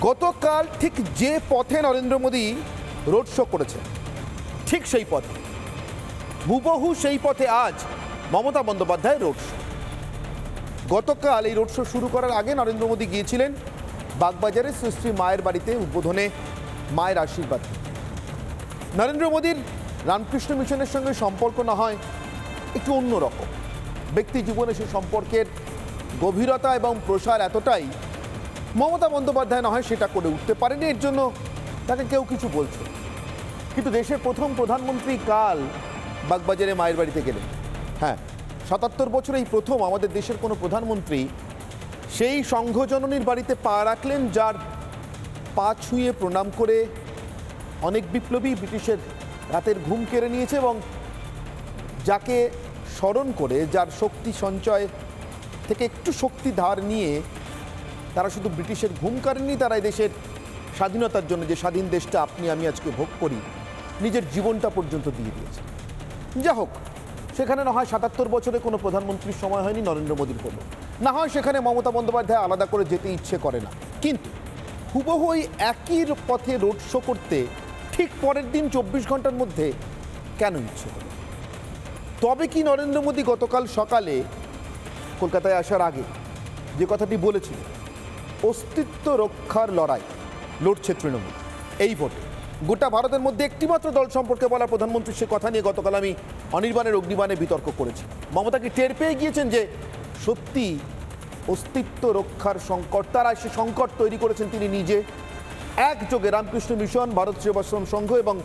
গতকাল ঠিক যে পথে নরেন্দ্র মোদী রোড শো করেছেন ঠিক সেই পথে হুবহু সেই পথে আজ মমতা বন্দ্যোপাধ্যায় রোড শো। গতকাল এই রোড শো শুরু করার আগে নরেন্দ্র মোদী গিয়েছিলেন বাগবাজারে শ্রী মায়ের বাড়িতে উদ্বোধনে মায়ের আশীর্বাদ। নরেন্দ্র মোদীর রামকৃষ্ণ মিশনের সঙ্গে সম্পর্ক না হয় একটু অন্যরকম, ব্যক্তি জীবনে সেই সম্পর্কের গভীরতা এবং প্রসার এতটাই মমতা বন্দ্যোপাধ্যায় না হয় সেটা করে উঠতে পারেনি, এর জন্য তাকে কেউ কিছু বলছে। কিন্তু দেশের প্রথম প্রধানমন্ত্রী কাল বাগবাজারে মায়ের বাড়িতে গেলেন। হ্যাঁ, ৭৭ বছরে এই প্রথম আমাদের দেশের কোনো প্রধানমন্ত্রী সেই সংঘজননীর বাড়িতে পা রাখলেন যার পা ছুঁয়ে প্রণাম করে অনেক বিপ্লবী ব্রিটিশের রাতের ঘুম কেড়ে নিয়েছে এবং যাকে স্মরণ করে, যার শক্তি সঞ্চয় থেকে একটু শক্তি ধার নিয়ে তারা শুধু ব্রিটিশের ঘুম কাড়েননি, তারা এই দেশের স্বাধীনতার জন্য যে স্বাধীন দেশটা আপনি আমি আজকে ভোগ করি নিজের জীবনটা পর্যন্ত দিয়ে দিয়েছে। যা হোক, সেখানে না হয় ৭৭ বছরে কোনো প্রধানমন্ত্রীর সময় হয়নি, নরেন্দ্র মোদীর হলো, না হয় সেখানে মমতা বন্দ্যোপাধ্যায় আলাদা করে যেতে ইচ্ছে করে না, কিন্তু হুবহু ওই একই পথে রোড শো করতে ঠিক পরের দিন ২৪ ঘন্টার মধ্যে কেন ইচ্ছে হলো? তবে কি নরেন্দ্র মোদী গতকাল সকালে কলকাতায় আসার আগে যে কথাটি বলেছিল, অস্তিত্ব রক্ষার লড়াই লড়ছে তৃণমূল এই ভোটে, গোটা ভারতের মধ্যে একটিমাত্র দল সম্পর্কে বলা প্রধানমন্ত্রী সে কথা নিয়ে গতকাল আমি অনির্বাণের অগ্নিবাণে বিতর্ক করেছি। মমতাকে টের পেয়ে গিয়েছেন যে সত্যি অস্তিত্ব রক্ষার সংকট, তারা সে সংকট তৈরি করেছেন তিনি নিজে, একযোগে রামকৃষ্ণ মিশন, ভারত সেবাশ্রম সংঘ এবং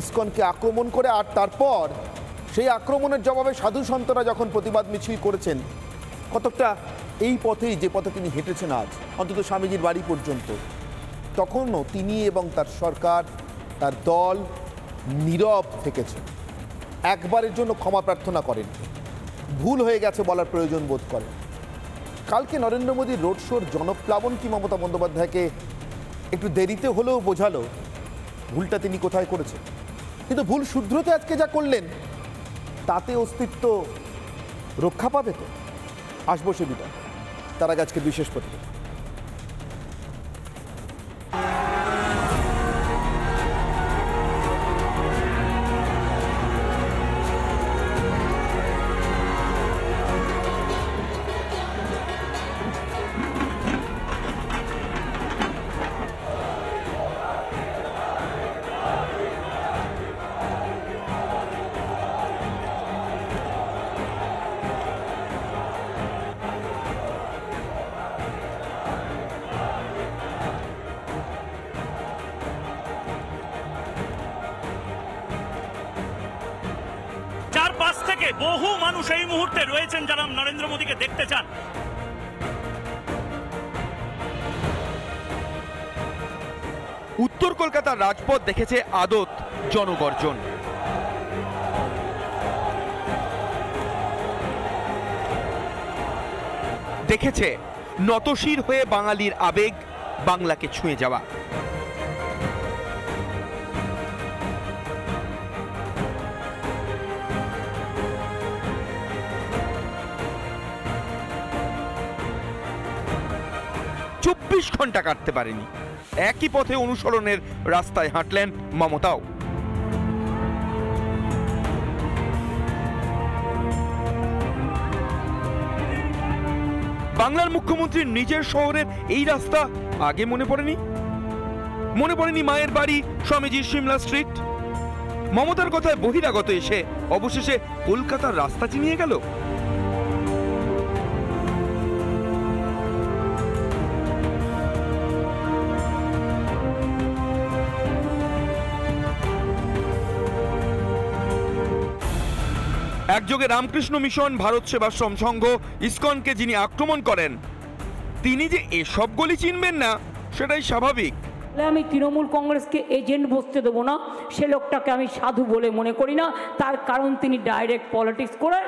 ইসকনকে আক্রমণ করে, আর তারপর সেই আক্রমণের জবাবে সাধু সন্তরা যখন প্রতিবাদ মিছিল করেছেন, কতকটা এই পথেই যে পথে তিনি হেঁটেছেন আজ অন্তত স্বামীজির বাড়ি পর্যন্ত, তখনও তিনি এবং তার সরকার, তার দল নীরব থেকেছেন, একবারের জন্য ক্ষমা প্রার্থনা করেন, ভুল হয়ে গেছে বলার প্রয়োজন বোধ করেন। কালকে নরেন্দ্র মোদীর রোড শোর জনপ্লাবন কি মমতা বন্দ্যোপাধ্যায়কে একটু দেরিতে হলেও বোঝালো ভুলটা তিনি কোথায় করেছেন, কিন্তু ভুল শুধরোতে আজকে যা করলেন তাতে অস্তিত্ব রক্ষা পাবে তো? আসবো সে বিটা, তার আগে আজকে বিশেষ প্রতিবেদন। বহু মানুষ এই মুহূর্তে রয়েছেন যারা নরেন্দ্র মোদীকে দেখতে চান। উত্তর কলকাতার রাজপথ দেখেছে আদত জনগর্জন। দেখেছে নতশির হয়ে বাঙালির আবেগ বাংলাকে ছুঁয়ে যাওয়া। ঘন্টা কাটতে পারেনি, একই পথে অনুসরণের রাস্তায় হাঁটলেন মমতাও। বাংলার মুখ্যমন্ত্রীর নিজের শহরের এই রাস্তা আগে মনে পড়েনি? মনে পড়েনি মায়ের বাড়ি, স্বামীজির সিমলা স্ট্রিট? মমতার কথায় বহিরাগত এসে অবশেষে কলকাতার রাস্তা চিনিয়ে গেল। একযোগে রামকৃষ্ণ মিশন, ভারত সেবাশ্রম সংঘ, ইসকনকে যিনি আক্রমণ করেন, তিনি যে এসব গলি চিনবেন না সেটাই স্বাভাবিক। আমি তৃণমূল কংগ্রেসকে এজেন্ট বসতে দেবো না, সে লোকটাকে আমি সাধু বলে মনে করি না, তার কারণ তিনি ডাইরেক্ট পলিটিক্স করে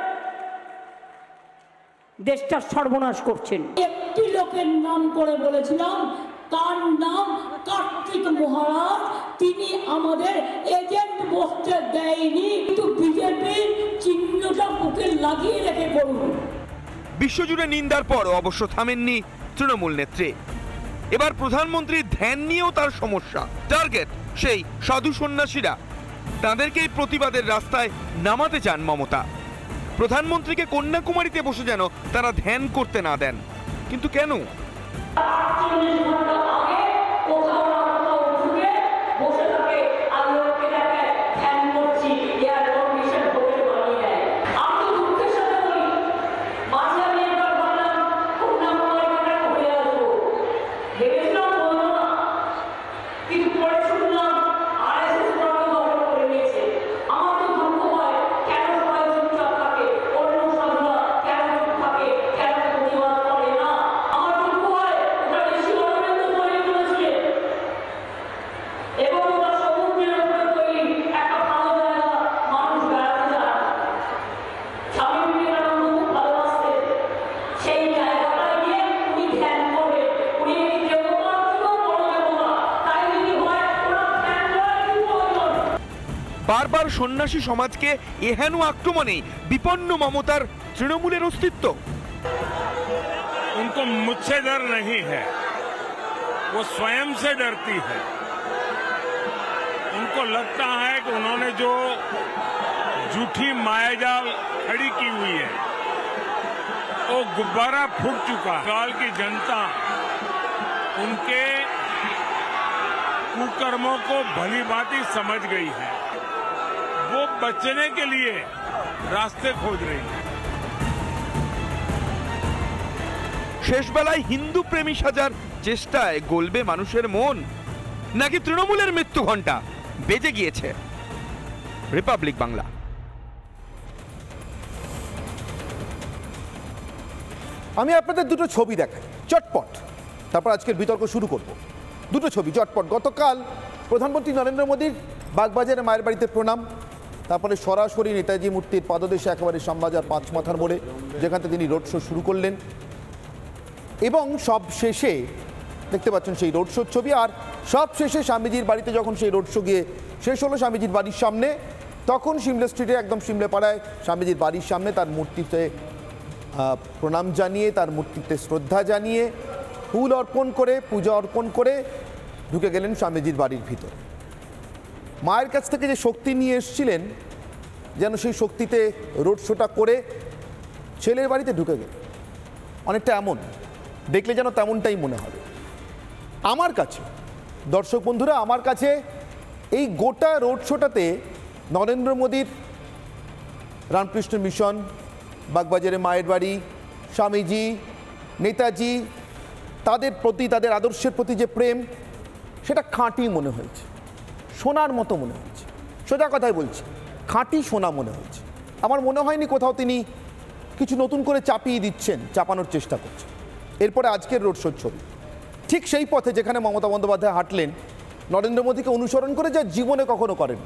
দেশটা সর্বনাশ করছেন। একটি লোকের নাম করে বলেছিলাম, তার নাম কার্তিক মহারাজ, তিনি আমাদের এজেন্ট বসতে দেয়নি, কিন্তু বিজেপির চিহ্নটা বুকে লাগিয়ে রেখে করুন। বিশ্বজুড়ে নিন্দার পর অবশ্য থামেননি তৃণমূল নেত্রী। এবার প্রধানমন্ত্রীর ধ্যান নিয়েও তার সমস্যা। টার্গেট সেই সাধু সন্ন্যাসীরা, তাদেরকেই প্রতিবাদের রাস্তায় নামাতে চান মমতা। প্রধানমন্ত্রীকে কন্যাকুমারীতে বসে যেন তারা ধ্যান করতে না দেন। কিন্তু কেন? বারবার সন্ন্যাসী সমাজকে এহেন আক্রমণে বিপন্ন মমতার তৃণমূলের অস্তিত্ব। उनको मुझसे डर नहीं है, वो स्वयं से डरती है। उनको लगता है कि उन्होंने जो झूठी मायाजाल खड़ी की हुई है वो गुब्बारा फूट चुका है। काल की जनता उनके कुकर्मों को भली भांति समझ गई है, वो बचने के लिए रास्ते खोज रही है। শেষ বেলায় হিন্দু প্রেমী সাজার চেষ্টায় গলবে মানুষের মন, নাকি তৃণমূলের মৃত্যু ঘণ্টা বেজে গিয়েছে? রিপাবলিক বাংলা। আমি আপনাদের দুটো ছবি দেখাই চটপট, তারপর আজকের বিতর্ক শুরু করব। দুটো ছবি চটপট। গতকাল প্রধানমন্ত্রী নরেন্দ্র মোদীর বাগবাজারে মায়ের বাড়িতে প্রণাম, তারপরে সরাসরি নেতাজি মূর্তির পাদদেশে একেবারে শ্যামবাজার পাঁচ মাথার মোড়ে, যেখান থেকে তিনি রোড শো শুরু করলেন। এবং সব শেষে দেখতে পাচ্ছেন সেই রোড শোর ছবি। আর সব শেষে স্বামীজির বাড়িতে যখন সেই রোড শো গিয়ে শেষ হলো স্বামীজির বাড়ির সামনে, তখন সিমলা স্ট্রিটে একদম সিমলে পাড়ায় স্বামীজির বাড়ির সামনে তার মূর্তিতে প্রণাম জানিয়ে, তার মূর্তিতে শ্রদ্ধা জানিয়ে, ফুল অর্পণ করে, পূজা অর্পণ করে ঢুকে গেলেন স্বামীজির বাড়ির ভিতরে। মায়ের কাছ থেকে যে শক্তি নিয়ে এসেছিলেন, যেন সেই শক্তিতে রোড শোটা করে ছেলের বাড়িতে ঢুকে গেলেন। অনেকটা এমন দেখলে যেন তেমনটাই মনে হবে আমার কাছে। দর্শক বন্ধুরা, আমার কাছে এই গোটা রোড শোটাতে নরেন্দ্র মোদীর রামকৃষ্ণ মিশন, বাগবাজারে মায়ের বাড়ি, স্বামীজি, নেতাজি, তাদের প্রতি, তাদের আদর্শের প্রতি যে প্রেম, সেটা খাঁটি মনে হয়েছে, সোনার মতো মনে হয়েছে। সোজা কথাই বলছি, খাঁটি সোনা মনে হয়েছে। আমার মনে হয়নি কোথাও তিনি কিছু নতুন করে চাপিয়ে দিচ্ছেন, চাপানোর চেষ্টা করছেন। এরপরে আজকের রোড শোর ছবি ঠিক সেই পথে যেখানে মমতা বন্দ্যোপাধ্যায় হাঁটলেন, নরেন্দ্র মোদীকে অনুসরণ করে, যা জীবনে কখনো করেন।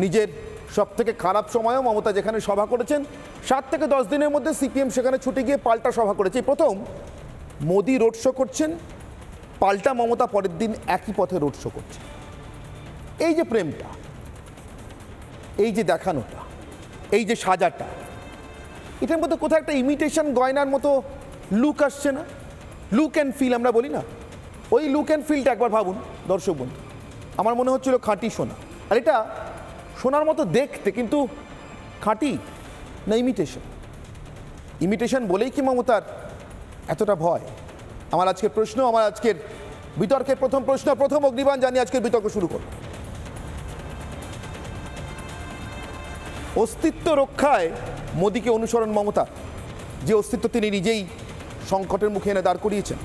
নিজের সবথেকে খারাপ সময়ও মমতা যেখানে সভা করেছেন, 7 থেকে 10 দিনের মধ্যে সিপিএম সেখানে ছুটে গিয়ে পাল্টা সভা করেছে। প্রথম মোদী রোড শো করছেন, পাল্টা মমতা পরের দিন একই পথে রোড শো করছেন। এই যে প্রেমটা, এই যে দেখানোটা, এই যে সাজাটা, এটার মধ্যে কোথাও একটা ইমিটেশন গয়নার মতো লুক আসছে না? লুক অ্যান্ড ফিল আমরা বলি না, ওই লুক অ্যান্ড ফিলটা একবার ভাবুন দর্শক বন্ধু। আমার মনে হচ্ছিল খাঁটি সোনা, আর এটা সোনার মতো দেখতে, কিন্তু খাঁটি না ইমিটেশন? ইমিটেশন বলেই কি মমতার এতটা ভয়? আমার আজকের প্রশ্ন, আমার আজকের বিতর্কের প্রথম প্রশ্ন, প্রথম অগ্নিবাণ জানিয়ে আজকের বিতর্ক শুরু করব। অস্তিত্ব রক্ষায় মোদীকে অনুসরণ মমতা, যে অস্তিত্ব তিনি নিজেই সংকটের মুখে এনে দাঁড় করিয়েছেন।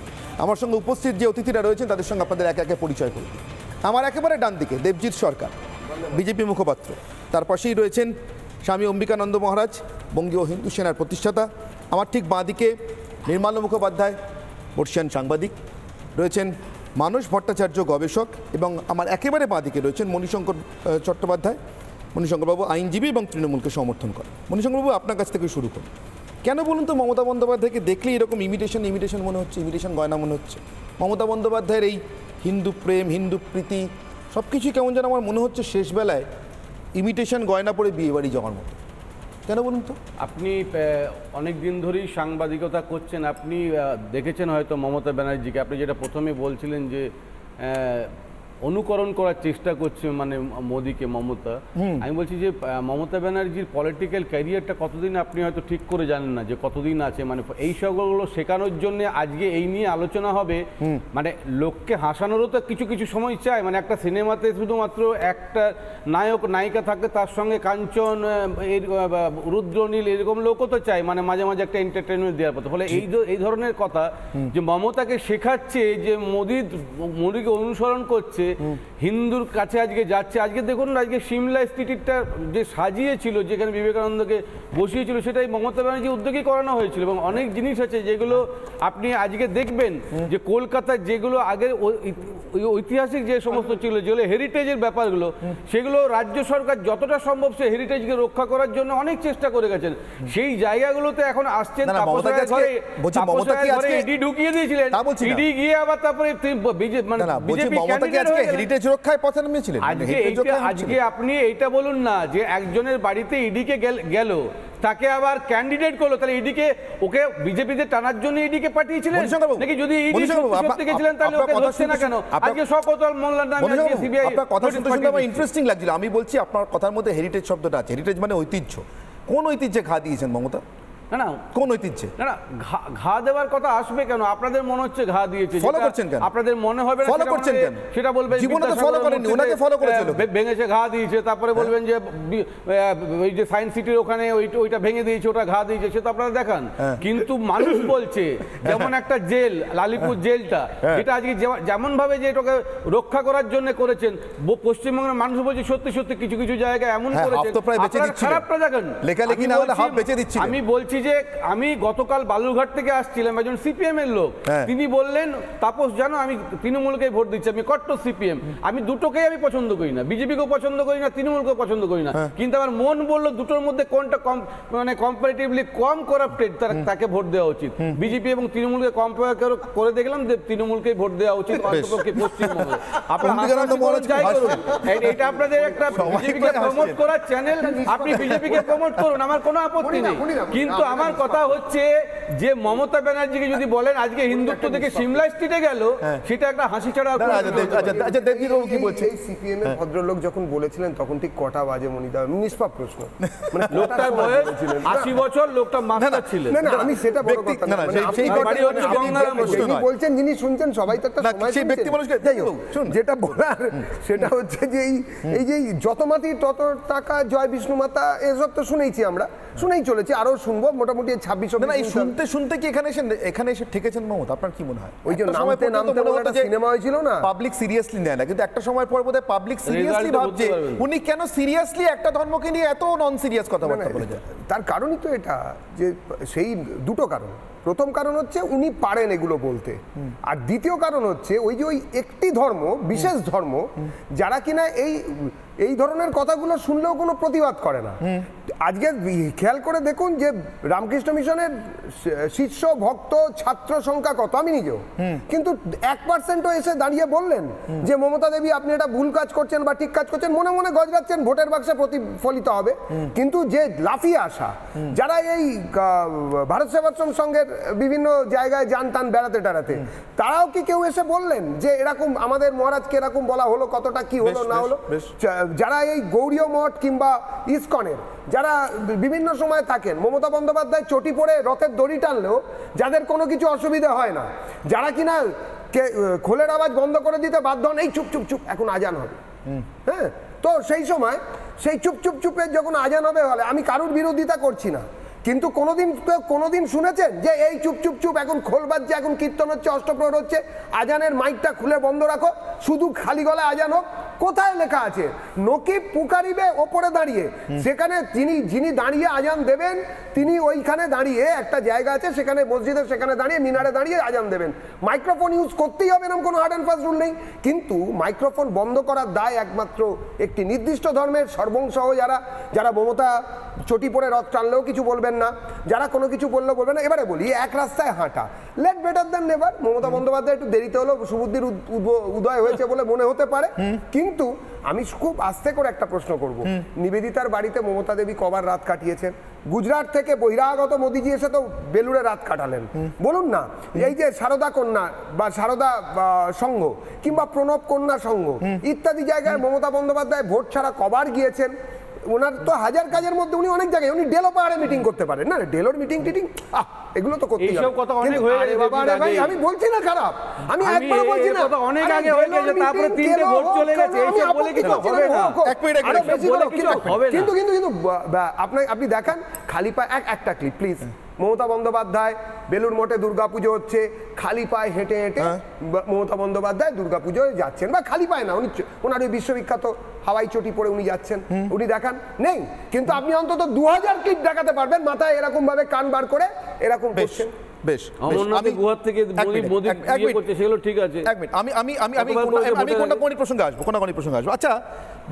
আমার সঙ্গে উপস্থিত যে অতিথিরা রয়েছেন তাদের সঙ্গে আপনাদের একে একে পরিচয় করে দিই। আমার একেবারে ডান দিকে দেবজিৎ সরকার, বিজেপি মুখপাত্র। তার পাশেই রয়েছেন স্বামী অম্বিকানন্দ মহারাজ, বঙ্গীয় হিন্দু সেনার প্রতিষ্ঠাতা। আমার ঠিক বাঁ দিকে নির্মলা মুখোপাধ্যায়, বর্ষিয়ান সাংবাদিক। রয়েছেন মানস ভট্টাচার্য, গবেষক। এবং আমার একেবারে বাঁ দিকে রয়েছেন মণিশঙ্কর চট্টোপাধ্যায়। মণিশঙ্করবাবু আইনজীবী এবং তৃণমূলকে সমর্থন করেন। মণিশঙ্করবাবু, আপনার কাছ থেকে শুরু করুন। কেন বলুন তো মমতা বন্দ্যোপাধ্যায়কে দেখলেই এরকম ইমিটেশন মনে হচ্ছে, ইমিটেশন গয়না মনে হচ্ছে? মমতা বন্দ্যোপাধ্যায়ের এই হিন্দু প্রেম, হিন্দু প্রীতি সব কিছুই কেমন যেন আমার মনে হচ্ছে শেষ বেলায় ইমিটেশন গয়না পরে বিয়ে বাড়ি যাওয়ার মতো। কেন বলুন তো? আপনি অনেক দিন ধরেই সাংবাদিকতা করছেন, আপনি দেখেছেন হয়তো মমতা ব্যানার্জিকে, আপনি যেটা প্রথমে বলছিলেন যে অনুকরণ করার চেষ্টা করছে মানে মোদিকে মমতা। আমি বলছি যে মমতা ব্যানার্জির পলিটিক্যাল ক্যারিয়ারটা কতদিন আপনি হয়তো ঠিক করে জানেন না, যে কতদিন আছে, মানে এই সবগুলো শেখানোর জন্য আজকে এই নিয়ে আলোচনা হবে। মানে লোককে হাসানোরও তো কিছু কিছু সময় চাই, মানে একটা সিনেমাতে শুধুমাত্র একটা নায়ক নায়িকা থাকে, তার সঙ্গে কাঞ্চন, রুদ্রনীল এরকম লোকও তো চাই, মানে মাঝে মাঝে একটা এন্টারটেনমেন্ট দেওয়ার পথে। ফলে এই ধরনের কথা যে মমতাকে শেখাচ্ছে যে মোদিকে অনুসরণ করছে, হিন্দুর কাছে আজকে যাচ্ছে। আজকে দেখুন আজকে সিমলা স্ট্রিটটা যে সাজিয়েছিল, যেখানে বিবেকানন্দকে বসিয়েছিল, সেটাই মমতা ব্যানার্জি উদ্যোগেই করানো হয়েছিল। এবং অনেক জিনিস আছে যেগুলো আপনি আজকে দেখবেন যে কলকাতার যেগুলো আগের ঐতিহাসিক যে সমস্ত ছিল, যেগুলো হেরিটেজের ব্যাপারগুলো, সেগুলো রাজ্য সরকার যতটা সম্ভব সে হেরিটেজকে রক্ষা করার জন্য অনেক চেষ্টা করে গেছেন। সেই জায়গাগুলোতে এখন আসছেন, ইডি ঢুকিয়ে দিয়েছিলেন, ইডি গিয়ে আবার তারপরে বিজেপি হেরিটেজ রক্ষায় পথে নেমেছিলেন। আজকে আপনি এইটা বলুন না যে একজনের বাড়িতে ইডিকে গেল, তাকে আবার ক্যান্ডিডেট করলো, তাহলে ইডিকে ওকে বিজেপিতে টানার জন্য ইডিকে পাঠিয়েছিলেন নাকি? যদি ইডি সত্যি গেছিলেন তাহলে ওকে ধরছে না কেন? আজকে শওকত মোল্লার নামে সিবিআই। আপনার কথা শুনতে শুনতে আমার ইন্টারেস্টিং লাগছিল। আমি বলছি আপনার কথার মধ্যে হেরিটেজ শব্দটা আছে। হেরিটেজ মানে ঐতিহ্য। কোন ঐতিহ্যে ঘা দিয়েছেন মমতা? না না, কোন ঐতিহ্যে? না না, ঘা দেওয়ার কথা আসবে কেন? আপনাদের মনে হচ্ছে ঘা দিয়েছে, ফলো করছেন কেন? আপনাদের মনে হবে না, ফলো করছেন কেন? সেটা বলবেন জীবনে তো ফলো করেননি, ওনাকে ফলো করেছিল, ভেঙেছে ঘা দিয়েছে, তারপরে বলবেন যে ওই যে সায়েন্স সিটির ওখানে ওইটা ভেঙে দিয়েছে, ওটা ঘা দিয়েছে, সে তো আপনারা দেখান। কিন্তু মানুষ বলছে যেমন একটা জেল, লালিপুর জেলটা, যেটা আজকে যেমন ভাবে যে এটাকে রক্ষা করার জন্য করেছেন, পশ্চিমবঙ্গের মানুষ বলছে সত্যি সত্যি কিছু কিছু জায়গায় এমন করেছেন, খারাপটা দেখেন, লেখালেখি না হলে হাফ বেঁচে দিচ্ছি। আমি বলছি যে আমি গতকাল বালুরঘাট থেকে আসছিলাম, একজন সিপিএম এর লোক, তিনি বললেন তাপস জানো আমি তৃণমূলকে ভোট দিচ্ছি, আমি কট্টর সিপিএম, আমি দুটোকেই আমি পছন্দ করি না, বিজেপিকেও পছন্দ করি না, তৃণমূলকেও পছন্দ করি না, কিন্তু আমার মন বললো দুটোর মধ্যে কোনটা কম, মানে কম্পারেটিভলি কম করাপ্টেড, তাকে ভোট দেওয়া উচিত। বিজেপি এবং তৃণমূলকে কম্পেয়ার করে দেখলাম যে তৃণমূলকে ভোট দেওয়া উচিত অন্তপক্ষে পশ্চিমবঙ্গে। এটা আপনাদের একটা বিজেপিকে প্রমোট করার চ্যানেল, আপনি বিজেপিকে প্রমোট করুন, আমার কোনো আপত্তি নেই। কিন্তু আমার কথা হচ্ছে যে মমতা ব্যানার্জিকে যদি বলেন আজকে হিন্দুত্ব থেকে সিমলা স্ট্রিটে গেল, সেটা একটা হাসি ছাড়া। সিপিএম এর ভদ্রলোক যখন বলেছিলেন তখন ঠিক কটা বাজে মনিদা? নিষ্পাপ প্রশ্ন, মানে লোকটার বয়স 80 বছর, লোকটা মাস্টার ছিলেন। না না, আমি সেটা বড় কথা না, আপনি বলছেন যিনি শুনছেন সবাই তো একটা সময় সেই ব্যক্তি মানুষকে। যাই হোক, যেটা বলার সেটা হচ্ছে যে এই যে যত মাতি তত টাকা, জয় বিষ্ণু মাতা, এসব তো শুনেইছি, আমরা শুনেই চলেছি, আরো শুনবো। মোটামুটি 26 শুনতে শুনতে কি এখানে এসে ঠেকেছেন মমতা? আপনার কি মনে হয়? ওই যে নামতে নামতে একটা সিনেমা হয়েছিল না, পাবলিক সিরিয়াসলি নেয় না, কিন্তু একটা সময় পর বোধহয় পাবলিক সিরিয়াসলি ভাবছে উনি কেন সিরিয়াসলি একটা ধর্মকে নিয়ে এত নন সিরিয়াস কথাবার্তা বলে যায়। তার কারণই তো এটা, যে সেই দুটো কারণ। প্রথম কারণ হচ্ছে উনি পারেন এগুলো বলতে, আর দ্বিতীয় কারণ হচ্ছে ওই যে ওই একটি ধর্ম, বিশেষ ধর্ম, যারা কিনা এই ধরনের কথাগুলো শুনলেও কোনো প্রতিবাদ করে না। আজকে খেয়াল করে দেখুন যে রামকৃষ্ণ মিশনের শিষ্য ভক্ত ছাত্র সংখ্যা কত, আমি নিজেও, কিন্তু 1%ও এসে দাঁড়িয়ে বললেন যে মমতা দেবী আপনি এটা ভুল কাজ করছেন বা ঠিক কাজ করছেন, মনে মনে গজরাচ্ছেন, ভোটের বাক্সে প্রতিফলিত হবে। কিন্তু যে লাফিয়ে আসা, যারা এই ভারত সেবাশ্রম সংঘের বিভিন্ন জায়গায় যান টান বেড়াতে টেড়াতে, তারাও কি কেউ এসে বললেন যে এরকম আমাদের মহারাজকে এরকম বলা হলো, কতটা কি হলো না হলো? যারা এই গৌড়ীয় মঠ কিংবা ইসকনের যারা বিভিন্ন সময় থাকেন, মমতা বন্দ্যোপাধ্যায় চটি পরে রথের দড়ি টানলেও যাদের কোনো কিছু অসুবিধা হয় না, যারা কিনা খোলের আওয়াজ বন্ধ করে দিতে বাধ্য হন, এই চুপ চুপ চুপ এখন আজান হবে, হ্যাঁ, তো সেই সময় সেই চুপ চুপ চুপের যখন আজান হবে, হলে আমি কারুর বিরোধিতা করছি না, কিন্তু কোনোদিন শুনেছেন যে এই চুপ চুপ চুপ এখন খোল বাজছে, এখন কীর্তন হচ্ছে, অষ্টপ্রহর হচ্ছে, আজানের মাইকটা খুলে বন্ধ রাখো, শুধু খালি গলায় আজান হোক? কোথায় লেখা আছে? নকিব পুকারিবে ওপরে দাঁড়িয়ে, সেখানে যিনি দাঁড়িয়ে আজান দেবেন তিনি ওইখানে দাঁড়িয়ে, একটা জায়গা আছে সেখানে মসজিদে, সেখানে দাঁড়িয়ে মিনারে দাঁড়িয়ে আজান দেবেন। মাইক্রোফোন ইউজ করতেই হবে এরকম কোনো হার্ড অ্যান্ড ফাস্ট রুল নেই, কিন্তু মাইক্রোফোন বন্ধ করার দায় একমাত্র একটি নির্দিষ্ট ধর্মের সর্বংসহ যারা মমতা চটি পরে রথ টানলেও কিছু বলবেন বলবেন না, যারা কোনো কিছু বললো বলবেন না। এবারে বলি, এক রাস্তায় হাঁটা, late better than never. Mamata Bandyopadhyay একটু দেরিতে হলো, সুবুদ্ধির উদয় হয়েছে বলে মনে হতে পারে, কিন্তু আমি খুব আস্তে করে একটা প্রশ্ন করব, নিবেদিতার বাড়িতে মমতা দেবী কবার রাত কাটিয়েছেন? গুজরাট থেকে বহিরাগত মোদিজি এসে তো বেলুড়ে রাত কাটালেন, বলুন না। এই যে সারদা কন্যা বা সারদা সংঘ কিংবা প্রণব কন্যা সংঘ ইত্যাদি জায়গায় মমতা বন্দ্যোপাধ্যায় ভোট ছাড়া কবার গিয়েছেন? ওনার তো হাজার কাজের মধ্যে উনি অনেক জায়গায়, উনি ডেলো পাহাড়ে মিটিং করতে পারেন না, ডেলোর মিটিং টিটিং এগুলো তো করতে এইসব কথা অনেক হয়ে গেছে বাবা রে ভাই, আমি বলছি না খারাপ, আমি একবার বলছি না, অনেক আগে হয়ে গেছে, তারপরে 3টে ভোট চলে গেছে, এইসব বলে কিছু হবে না। এক মিনিট কিন্তু কিন্তু কিন্তু আপনি দেখান খালি পায়ে একটা ক্লিপ প্লিজ। মমতা বন্দ্যোপাধ্যায় বেলুর মঠে দুর্গাপুজো হচ্ছে, খালি পায়ে হেঁটে হেঁটে মমতা বন্দ্যোপাধ্যায় দুর্গাপুজোয় যাচ্ছেন, বা খালি পায়ে না, উনি ওনার ওই বিশ্ববিখ্যাত হাওয়াই চটি পরে উনি যাচ্ছেন, উনি দেখান নেই। কিন্তু আপনি অন্তত 2000 ক্লিপ দেখাতে পারবেন মাথায় এরকম ভাবে কান বার করে এরকম করছেন। বেশ, আমি গুহার থেকে মোদি ইয়ে করতে, সেগুলো ঠিক আছে। এক মিনিট, আমি কোনটা প্রসঙ্গে আসবো। আচ্ছা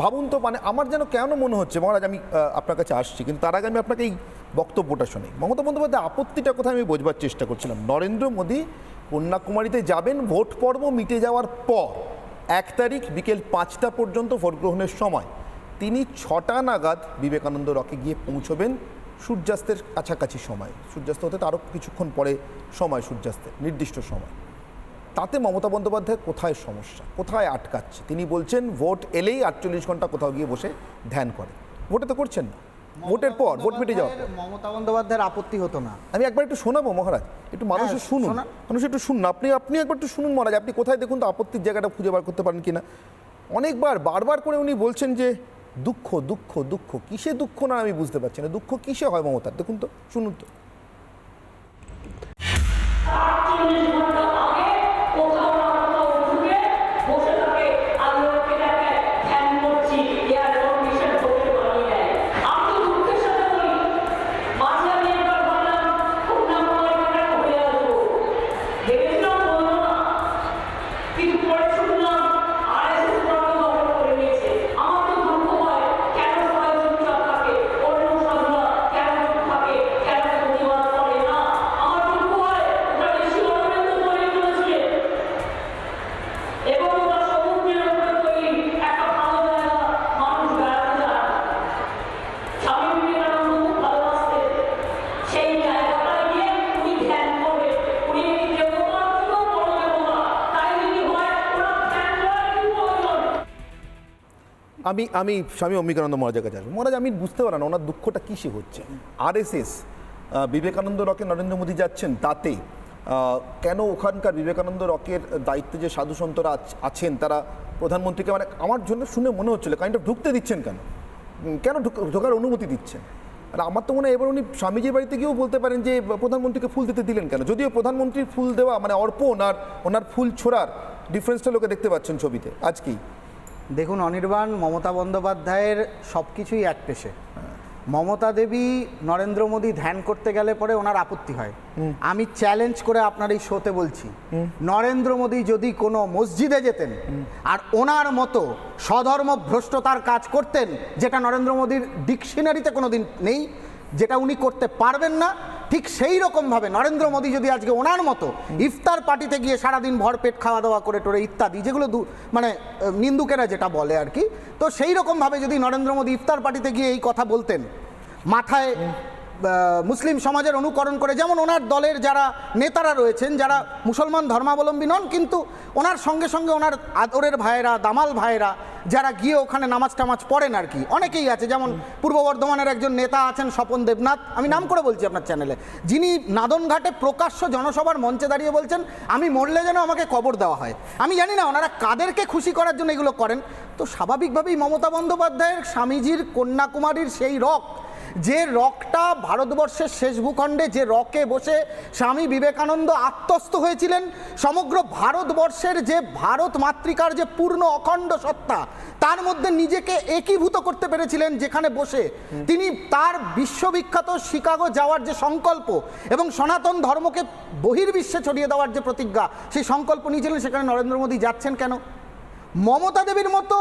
ভাবুন তো, মানে আমার যেন কেন মনে হচ্ছে মহারাজ, আমি আপনার কাছে আসছি, কিন্তু তার আগে আমি আপনাকে এই বক্তব্যটা শুনি। মমতা বন্দ্যোপাধ্যায় আপত্তিটা কোথায় আমি বোঝবার চেষ্টা করছিলাম। নরেন্দ্র মোদী কন্যাকুমারীতে যাবেন ভোট পর্ব মিটে যাওয়ার পর, 1 তারিখ বিকেল 5টা পর্যন্ত ভোট গ্রহণের সময় তিনি 6টা নাগাদ বিবেকানন্দ রকে গিয়ে পৌঁছবেন সূর্যাস্তের কাছাকাছি সময়, সূর্যাস্ত হতে তো আরও কিছুক্ষণ পরে সময়, সূর্যাস্তের নির্দিষ্ট সময়। তাতে মমতা বন্দ্যোপাধ্যায় কোথায় সমস্যা, কোথায় আটকাচ্ছে? তিনি বলছেন ভোট এলেই 48 ঘন্টা কোথাও গিয়ে বসে ধ্যান করে, ভোটে তো করছেন না, ভোটের পর ভোট মিটে যাওয়া মমতা বন্দ্যোপাধ্যায়ের আপত্তি হতো না। আমি একবার একটু শোনাবো মহারাজ, একটু মানুষের শুনুন, মানুষ একটু শুনুন, আপনি একবার একটু শুনুন মহারাজ, আপনি কোথায় দেখুন তো আপত্তির জায়গাটা খুঁজে বার করতে পারেন কিনা। বারবার করে উনি বলছেন যে দুঃখ দুঃখ দুঃখ, কিসে দুঃখ না আমি বুঝতে পারছি না, দুঃখ কিসে হয় মমতার, দেখুন তো, শুনুন তো। আমি স্বামী অম্বিকানন্দ মহারাজের কাছে আসবো। মহারাজ, আমি বুঝতে পারলাম না ওনার দুঃখটা কিসে হচ্ছে। RSS বিবেকানন্দ রকে নরেন্দ্র মোদী যাচ্ছেন, তাতে কেন ওখানকার বিবেকানন্দ রকের দায়িত্বে যে সাধু সন্তরা আছেন তারা প্রধানমন্ত্রীকে, মানে আমার জন্য শুনে মনে হচ্ছিল কাইন্ড অফ ঢুকতে দিচ্ছেন কেন, কেন ঢোকার অনুমতি দিচ্ছেন? আর আমার তো মনে হয় এবার উনি স্বামীজির বাড়িতে গিয়েও বলতে পারেন যে প্রধানমন্ত্রীকে ফুল দিতে দিলেন কেন, যদিও প্রধানমন্ত্রীর ফুল দেওয়া মানে অর্পণ আর ওনার ফুল ছোড়ার ডিফারেন্সটা লোকে দেখতে পাচ্ছেন ছবিতে আজকেই। দেখুন অনির্বাণ, মমতা বন্দ্যোপাধ্যায়ের সব কিছুই এক পেশে। মমতা দেবী নরেন্দ্র মোদী ধ্যান করতে গেলে পরে ওনার আপত্তি হয়। আমি চ্যালেঞ্জ করে আপনার এই শোতে বলছি, নরেন্দ্র মোদী যদি কোনো মসজিদে যেতেন আর ওনার মতো স্বধর্ম ভ্রষ্টতার কাজ করতেন, যেটা নরেন্দ্র মোদীর ডিকশনারিতে কোনোদিন নেই, যেটা উনি করতে পারবেন না, ঠিক সেই রকমভাবে নরেন্দ্র মোদী যদি আজকে ওনার মতো ইফতার পার্টিতে গিয়ে সারাদিন ভরপেট খাওয়া দাওয়া করে টোরে ইত্যাদি, যেগুলো মানে নিন্দুকেরা যেটা বলে আর কি, তো সেই রকমভাবে যদি নরেন্দ্র মোদী ইফতার পার্টিতে গিয়ে এই কথা বলতেন, মাথায় মুসলিম সমাজের অনুকরণ করে, যেমন ওনার দলের যারা নেতারা রয়েছেন যারা মুসলমান ধর্মাবলম্বী নন, কিন্তু ওনার সঙ্গে সঙ্গে ওনার আদরের ভাইয়েরা, দামাল ভাইয়েরা যারা গিয়ে ওখানে নামাজ টামাজ পড়েন আর কি, অনেকেই আছে। যেমন পূর্ব বর্ধমানের একজন নেতা আছেন স্বপন দেবনাথ, আমি নাম করে বলছি আপনার চ্যানেলে, যিনি নাদনঘাটে প্রকাশ্য জনসভার মঞ্চে দাঁড়িয়ে বলছেন আমি মরলে যেন আমাকে কবর দেওয়া হয়। আমি জানি না ওনারা কাদেরকে খুশি করার জন্য এগুলো করেন। তো স্বাভাবিকভাবেই মমতা বন্দ্যোপাধ্যায়ের স্বামীজির কন্যাকুমারীর সেই রক, যে রকটা ভারতবর্ষের শেষ ভূখণ্ডে, যে রকে বসে স্বামী বিবেকানন্দ আত্মস্থ হয়েছিলেন, সমগ্র ভারতবর্ষের যে ভারত মাতৃকার যে পূর্ণ অখণ্ড সত্তা, তার মধ্যে নিজেকে একীভূত করতে পেরেছিলেন, যেখানে বসে তিনি তার বিশ্ববিখ্যাত শিকাগো যাওয়ার যে সংকল্প এবং সনাতন ধর্মকে বহির্বিশ্বে ছড়িয়ে দেওয়ার যে প্রতিজ্ঞা, সেই সংকল্প নিয়েছিলেন, সেখানে নরেন্দ্র মোদী যাচ্ছেন কেন? মমতা দেবীর মতো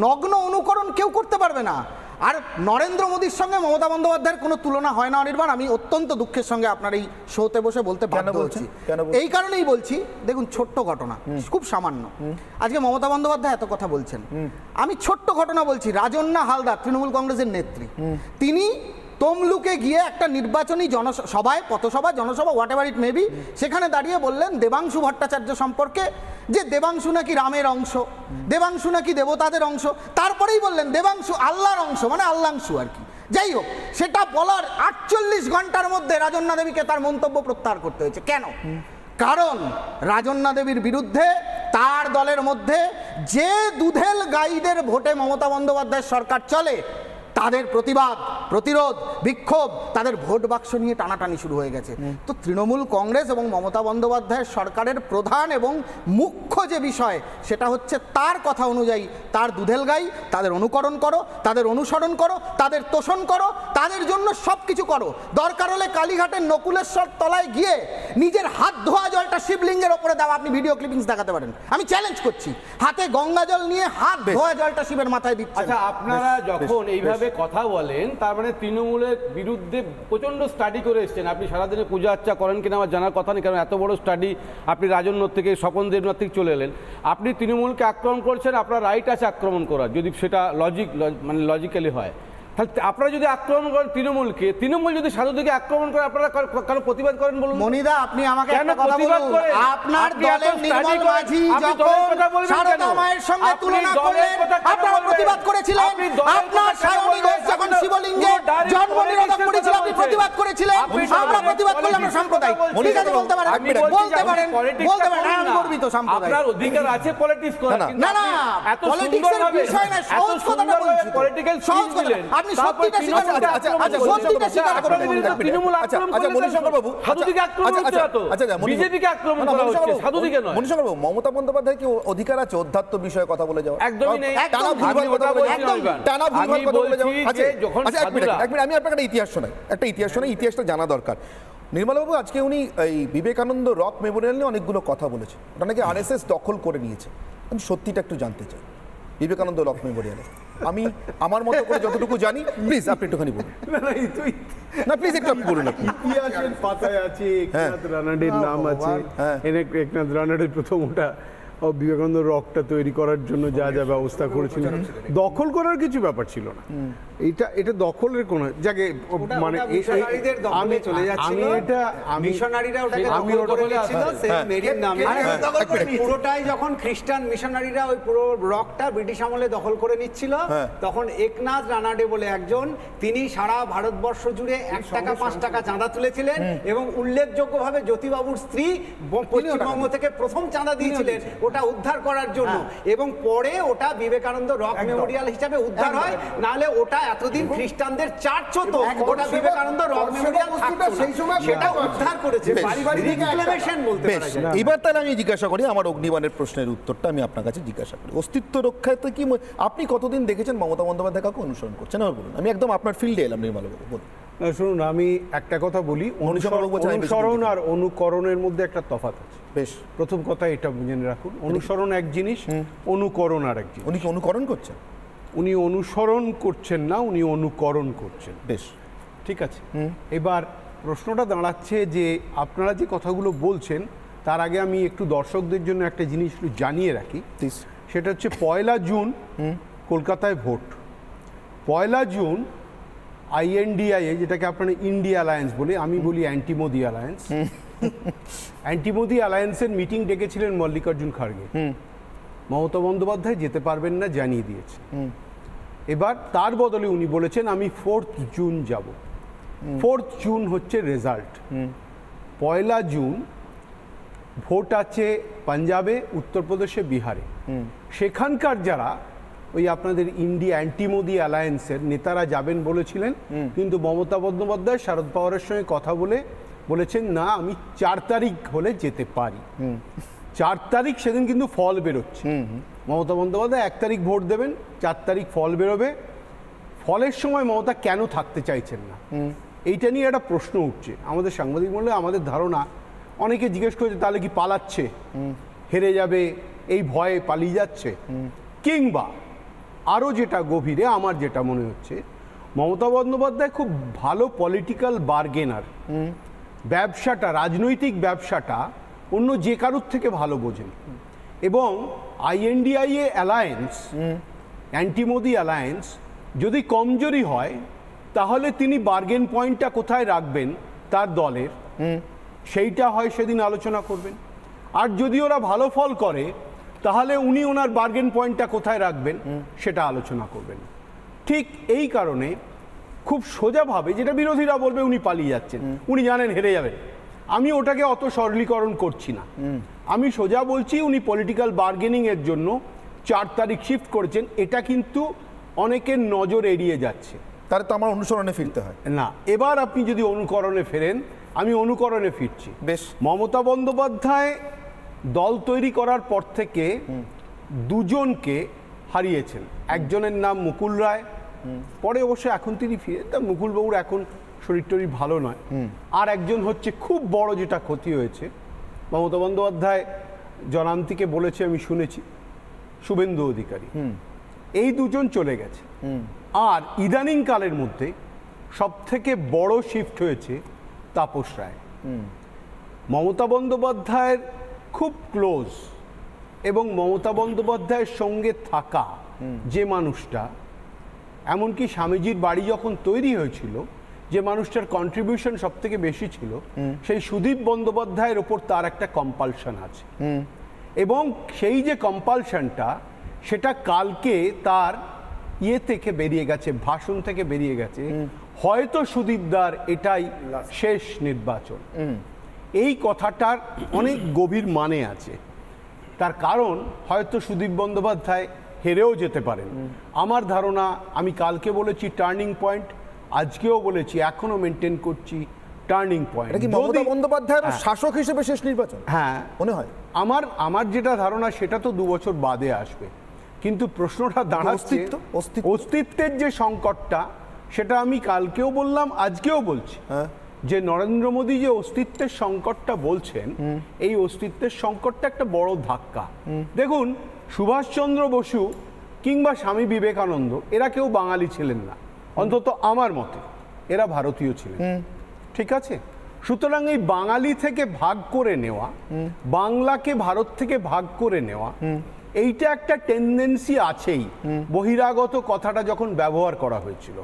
নগ্ন অনুকরণ কেউ করতে পারবে না। আর নরেন্দ্র মোদীর সঙ্গে মমতা বন্দ্যোপাধ্যায়ের কোনো তুলনা হয় না অনির্বাণ। আমি অত্যন্ত দুঃখের সঙ্গে আপনার এই শোতে বসে বলতে বাধ্য হচ্ছি। এই কারণেই বলছি, দেখুন ছোট্ট ঘটনা, খুব সামান্য। আজকে মমতা বন্দ্যোপাধ্যায় এত কথা বলছেন, আমি ছোট্ট ঘটনা বলছি। রাজন্না হালদার, তৃণমূল কংগ্রেসের নেত্রী, তিনি তমলুকে গিয়ে একটা নির্বাচনী জনসভায়, পথসভা, জনসভা, হোয়াট এভার ইট মেবি, সেখানে দাঁড়িয়ে বললেন দেবাংশু ভট্টাচার্য সম্পর্কে যে দেবাংশু নাকি রামের অংশ, দেবাংশু নাকি দেবতাদের অংশ। তারপরেই বললেন দেবাংশু আল্লাহর অংশ, মানে আল্লাংশু আর কি। যাই হোক, সেটা বলার 48 ঘন্টার মধ্যে রাজন্না দেবীকে তার মন্তব্য প্রত্যাহার করতে হয়েছে। কেন? কারণ রাজন্না দেবীর বিরুদ্ধে তার দলের মধ্যে যে দুধেল গাইদের ভোটে মমতা বন্দ্যোপাধ্যায়ের সরকার চলে, তাদের প্রতিবাদ, প্রতিরোধ, বিক্ষোভ, তাদের ভোট বাক্স নিয়ে টানাটানি শুরু হয়ে গেছে। তো তৃণমূল কংগ্রেস এবং মমতা বন্দ্যোপাধ্যায়ের সরকারের প্রধান এবং মুখ্য যে বিষয়, সেটা হচ্ছে তার কথা অনুযায়ী তার দুধেল গাই, তাদের অনুকরণ করো, তাদের অনুসরণ করো, তাদের তোষণ করো, তাদের জন্য সব কিছু করো। দরকার হলে কালীঘাটের নকুলেশ্বর তলায় গিয়ে নিজের হাত ধোয়া জলটা শিবলিঙ্গের ওপরে দাও, আপনি ভিডিও ক্লিপিংস দেখাতে পারেন। আমি চ্যালেঞ্জ করছি, হাতে গঙ্গা জল নিয়ে হাত ধোয়া জলটা শিবের মাথায় দিচ্ছে। আচ্ছা, আপনারা যখন এইভাবে কথা বলেন, তার মানে তৃণমূলের বিরুদ্ধে প্রচন্ড স্টাডি করে এসছেন। আপনি সারাদিনে পূজা আর্চা করেন কিনা আমার জানার কথা নেই, কারণ এত বড় স্টাডি আপনি রাজন্য থেকে, স্বপন দেবনাথ থেকে চলে এলেন। আপনি তৃণমূলকে আক্রমণ করছেন, আপনার রাইট আছে আক্রমণ করার, যদি সেটা লজিক্যালি হয়। তাহলে আপনারা যদি আক্রমণ করেন তৃণমূলকে, তৃণমূল যদি সাধুদিকে আক্রমণ করে, আপনারা কারো প্রতিবাদ করেন বলুন? মনিদা, আপনি আমাকে একটা কথা বলুন, আপনার দলের নির্মল মাঝি যখন সারদা মায়ের সঙ্গে তুলনা করলেন, আপনারা প্রতিবাদ করেছিলেন। আপনার সায়নী ঘোষ যখন শিবলিঙ্গে জন্ম নিরোধক করেছিল, আপনি প্রতিবাদ করেছিলেন। আমরা প্রতিবাদ করলাম, আমরা সাম্প্রদায়িক। ঠিক আছে, বলতে পারেন, বলতে পারেন, বলতে পারেন, আমি গর্বিত সাম্প্রদায়িক। আপনার অধিকার আছে পলিটিক্স করার। না না, পলিটিক্সের বিষয় না, সহজ কথাটা বলছি। পলিটিক্যাল সহজ দিলেন, আপনি সত্যিটা স্বীকার করুন। আচ্ছা, সত্যিটা স্বীকার করুন। তৃণমূল আক্রমণ করলে মণিশঙ্কর বাবু, সাধুদিকে আক্রমণ হচ্ছে না তো, বিজেপিকে আক্রমণ করা হচ্ছে, সাধুদিকে নয়। মণিশঙ্কর বাবু, মমতা বন্দ্যোপাধ্যায় কি অধিকার আছে অধ্যাত্ম বিষয়ে কথা বলে যাওয়া? একদমই নেই। টানা ভুলভাল কথা বলে যাওয়া। আচ্ছা, এক মিনিট, আমি আপনাকে একটা ইতিহাস শোনাই, ইতিহাসটা জানা দরকার। নির্মলবাবু, আজকে উনি এই বিবেকানন্দ রক মেমোরিয়াল নিয়ে অনেকগুলো কথা বলেছে, ওটা নাকি RSS দখল করে নিয়েছে। আমি সত্যিটা একটু জানতে চাই, বিবেকানন্দ রক মেমোরিয়ালে আমি আমার মতো করে যতটুকু জানি, প্লিজ আপনি একটুখানি বলুন। না প্লিজ একটু আপনি বলুন। ইতিহাসের পাতায় আছে একনাথ রানাডের নাম আছে। একনাথ রানাডের প্রথম ওটা বিবেকানন্দ রকটা তৈরি করার জন্য যা যা ব্যবস্থা করেছিলেন, দখল করার কিছু ব্যাপার ছিল না। এটা দখলের কোন জায়গায়, মানে আমি এটা মিশনারিরা ওটাকে দখল করে নিয়েছিল সেন্ট মেরির নামে। পুরোটাই যখন খ্রিস্টান মিশনারিরা ওই পুরো রকটা ব্রিটিশ আমলে দখল করে নিচ্ছিল, তখন একনাথ রানাডে বলে একজন, তিনি সারা ভারতবর্ষ জুড়ে 1 টাকা 5 টাকা চাঁদা তুলেছিলেন এবং উল্লেখযোগ্যভাবে জ্যোতিবাবুর স্ত্রী পশ্চিমবঙ্গ থেকে প্রথম চাঁদা দিয়েছিলেন ওটা উদ্ধার করার জন্য। এবং পরে ওটা বিবেকানন্দ রক মেমোরিয়াল হিসাবে উদ্ধার হয়, নাহলে ওটা এতদিন খ্রিস্টানদের চার্চ হতো, ওটা বিবেকানন্দ রক মেমোরিয়াল থাকতো না, সেটা উদ্ধার করেছে। রিক্লেমেশন বলতে পারা যায়। এবার তাহলে আমি জিজ্ঞাসা করি, আমার অগ্নিবাণের প্রশ্নের উত্তরটা আমি আপনার কাছে জিজ্ঞাসা করি। অস্তিত্ব রক্ষায় তো কি আপনি কতদিন দেখেছেন মমতা বন্দ্যোপাধ্যায় কাকে অনুসরণ করছেন? আমার বলুন, আমি একদম আপনার ফিল্ডে এলাম। নির্মলবাবু বলুন। শুনুন, আমি একটা কথা বলি, অনুসরণ আর অনুকরণের মধ্যে একটা তফাৎ আছে। বেশ, প্রথম কথা এটা জেনে রাখুন, অনুসরণ এক জিনিস, অনুকরণ আর এক জিনিস। উনি কি অনুকরণ করছেন? উনি অনুসরণ করছেন না, উনি অনুকরণ করছেন। বেশ, ঠিক আছে। এবার প্রশ্নটা দাঁড়াচ্ছে যে আপনারা যে কথাগুলো বলছেন, তার আগে আমি একটু দর্শকদের জন্য একটা জিনিস একটু জানিয়ে রাখি। সেটা হচ্ছে 1 জুন কলকাতায় ভোট। 1 জুন INDIA, যেটাকে আপনারা ইন্ডিয়া অ্যালায়েন্স বলে, আমি বলি anti Modi alliance, anti Modi অ্যালায়েন্সের মিটিং ডেকেছিলেন মল্লিকার্জুন খাড়গে। মমতা বন্দ্যোপাধ্যায় যেতে পারবেন না জানিয়ে দিয়েছে। এবার তার বদলে উনি বলেছেন আমি 4 জুন যাব। 4 জুন হচ্ছে রেজাল্ট। 1 জুন ভোট আছে পাঞ্জাবে, উত্তরপ্রদেশে, বিহারে। সেখানকার যারা ওই আপনাদের ইন্ডিয়া অ্যান্টি মোদি অ্যালায়েন্সের নেতারা যাবেন বলেছিলেন, কিন্তু মমতা বন্দ্যোপাধ্যায় শারদ পাওয়ারের সঙ্গে কথা বলেছেন না, আমি 4 তারিখ হলে যেতে পারি। 4 তারিখ সেদিন কিন্তু ফল বেরোচ্ছে। মমতা বন্দ্যোপাধ্যায় 1 তারিখ ভোট দেবেন, 4 তারিখ ফল বেরোবে। ফলের সময় মমতা কেন থাকতে চাইছেন না, এইটা নিয়ে একটা প্রশ্ন উঠছে আমাদের সাংবাদিক মহলে। আমাদের ধারণা, অনেকে জিজ্ঞেস করেছে তাহলে কি পালাচ্ছে, হেরে যাবে এই ভয়ে পালিয়ে যাচ্ছে, কিংবা আরও যেটা গভীরে আমার যেটা মনে হচ্ছে, মমতা বন্দ্যোপাধ্যায় খুব ভালো পলিটিক্যাল বার্গেনার। ব্যবসাটা, রাজনৈতিক ব্যবসাটা অন্য যে কারোর থেকে ভালো বোঝেন। এবং INDIA alliance, anti Modi alliance যদি কমজোরি হয়, তাহলে তিনি বার্গেন পয়েন্টটা কোথায় রাখবেন তার দলের, সেইটা হয় সেদিন আলোচনা করবেন। আর যদি ওরা ভালো ফল করে, তাহলে উনি ওনার বার্গেন পয়েন্টটা কোথায় রাখবেন সেটা আলোচনা করবেন। ঠিক এই কারণে খুব সোজাভাবে, যেটা বিরোধীরা বলবে উনি পালিয়ে যাচ্ছেন, উনি জানেন হেরে যাবেন, আমি ওটাকে অত সরলীকরণ করছি না। আমি সোজা বলছি উনি পলিটিক্যাল বার্গেনিংয়ের জন্য 4 তারিখ শিফট করেছেন। এটা কিন্তু অনেকের নজর এড়িয়ে যাচ্ছে। তাহলে তো আমার অনুসরণে ফিরতে হয় না। এবার আপনি যদি অনুকরণে ফেরেন, আমি অনুকরণে ফিরছি। বেশ। মমতা বন্দ্যোপাধ্যায় দল তৈরি করার পর থেকে দুজনকে হারিয়েছেন। একজনের নাম মুকুল রায়, পরে অবশ্য এখন তিনি ফিরে, তা মুকুলবাবুর এখন শরীর টরীর ভালো নয়। আর একজন হচ্ছে খুব বড় যেটা ক্ষতি হয়েছে, মমতা বন্দ্যোপাধ্যায় জনান্তিকে বলেছে, আমি শুনেছি, শুভেন্দু অধিকারী। এই দুজন চলে গেছে। আর ইদানিং কালের মধ্যে সব থেকে বড় শিফট হয়েছে তাপস রায়। মমতা বন্দ্যোপাধ্যায়ের খুব ক্লোজ এবং মমতা বন্দ্যোপাধ্যায়ের সঙ্গে থাকা যে মানুষটা, এমনকি স্বামীজির বাড়ি যখন তৈরি হয়েছিল, যে মানুষটার কন্ট্রিবিউশন সব থেকে বেশি ছিল, সেই সুদীপ বন্দ্যোপাধ্যায়ের ওপর তার একটা কম্পালশন আছে। এবং সেই যে কম্পালশনটা, সেটা কালকে তার থেকে বেরিয়ে গেছে, ভাষণ থেকে বেরিয়ে গেছে, হয়তো সুদীপদার এটাই শেষ নির্বাচন। এই কথাটার অনেক গভীর মানে আছে। তার কারণ হয়তো সুদীপ বন্দ্যোপাধ্যায় হেরেও যেতে পারেন। আমার ধারণা, আমি কালকে বলেছি টার্নিং পয়েন্ট, আজকেও বলেছি, এখনো মেনটেন করছি টার্নিং পয়েন্ট। মমতা বন্দ্যোপাধ্যায়ের শাসক হিসেবে শেষ নির্বাচন, হ্যাঁ মনে হয় আমার যেটা ধারণা, সেটা তো 2 বছর বাদে আসবে। কিন্তু প্রশ্নটা দাঁড়াচ্ছে অস্তিত্বের যে সংকটটা, সেটা আমি কালকেও বললাম, আজকেও বলছি, যে নরেন্দ্র মোদী যে অস্তিত্বের সংকটটা বলছেন, এই অস্তিত্বের সংকটটা একটা বড় ধাক্কা। দেখুন, সুভাষচন্দ্র বসু কিংবা স্বামী বিবেকানন্দ, এরা কেউ বাঙালি ছিলেন না, অন্তত আমার মতে এরা ভারতীয় ছিলেন। ঠিক আছে? সুতরাং এই বাঙালি থেকে ভাগ করে নেওয়া, বাংলাকে ভারত থেকে ভাগ করে নেওয়া, এইটা একটা টেন্ডেন্সি আছেই। বহিরাগত কথাটা যখন ব্যবহার করা হয়েছিল,